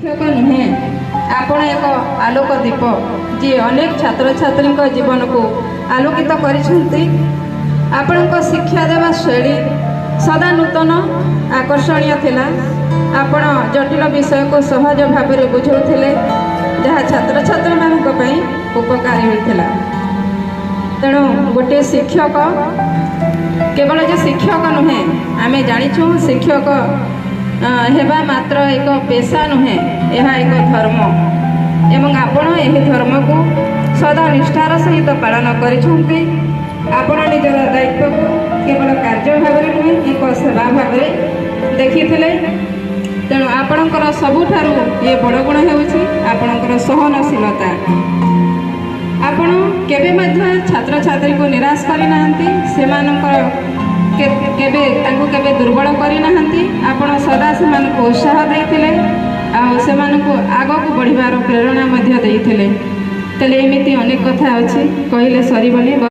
ଶିକ୍ଷକ ନୁହେଁ, ଆପଣ ଏକ ଆଲୋକ ଦୀପ ଯିଏ ଅନେକ ଛାତ୍ରଛାତ୍ରୀଙ୍କ ଜୀବନକୁ ଆଲୋକିତ କରିଛନ୍ତି। ଆପଣଙ୍କ ଶିକ୍ଷା ଦେବା ଶୈଳୀ ସଦା ନୂତନ ଆକର୍ଷଣୀୟ ଥିଲା। ଆପଣ ଜଟିଳ ବିଷୟକୁ ସହଜ ଭାବରେ ବୁଝାଉଥିଲେ, ଯାହା ଛାତ୍ରଛାତ୍ରୀମାନଙ୍କ ପାଇଁ ଉପକାରୀ ହୋଇଥିଲା। ତେଣୁ ଗୋଟିଏ ଶିକ୍ଷକ କେବଳ ଯେ ଶିକ୍ଷକ ନୁହେଁ, ଆମେ ଜାଣିଛୁ ଶିକ୍ଷକ ହେବା ମାତ୍ର ଏକ ପେଶା ନୁହେଁ, ଏହା ଏକ ଧର୍ମ ଏବଂ ଆପଣ ଏହି ଧର୍ମକୁ ସଦା ନିଷ୍ଠାର ସହିତ ପାଳନ କରିଛନ୍ତି। ଆପଣ ନିଜର ଦାୟିତ୍ୱକୁ କେବଳ କାର୍ଯ୍ୟ ଭାବରେ ନୁହେଁ, ଏକ ସେବା ଭାବରେ ଦେଖିଥିଲେ। ତେଣୁ ଆପଣଙ୍କର ସବୁଠାରୁ ଏ ବଡ଼ ଗୁଣ ହେଉଛି ଆପଣଙ୍କର ସହନଶୀଳତା। ଆପଣ କେବେ ମଧ୍ୟ ଛାତ୍ରଛାତ୍ରୀଙ୍କୁ ନିରାଶ କରିନାହାନ୍ତି, ତାଙ୍କୁ କେବେ ଦୁର୍ବଳ କରିନାହାନ୍ତି। ଆପଣ ସଦା ସେମାନଙ୍କୁ ଉତ୍ସାହ ଦେଇଥିଲେ ଆଉ ସେମାନଙ୍କୁ ଆଗକୁ ବଢ଼ିବାର ପ୍ରେରଣା ମଧ୍ୟ ଦେଇଥିଲେ। ତାହେଲେ ଏମିତି ଅନେକ କଥା ଅଛି, କହିଲେ ସରିବନି।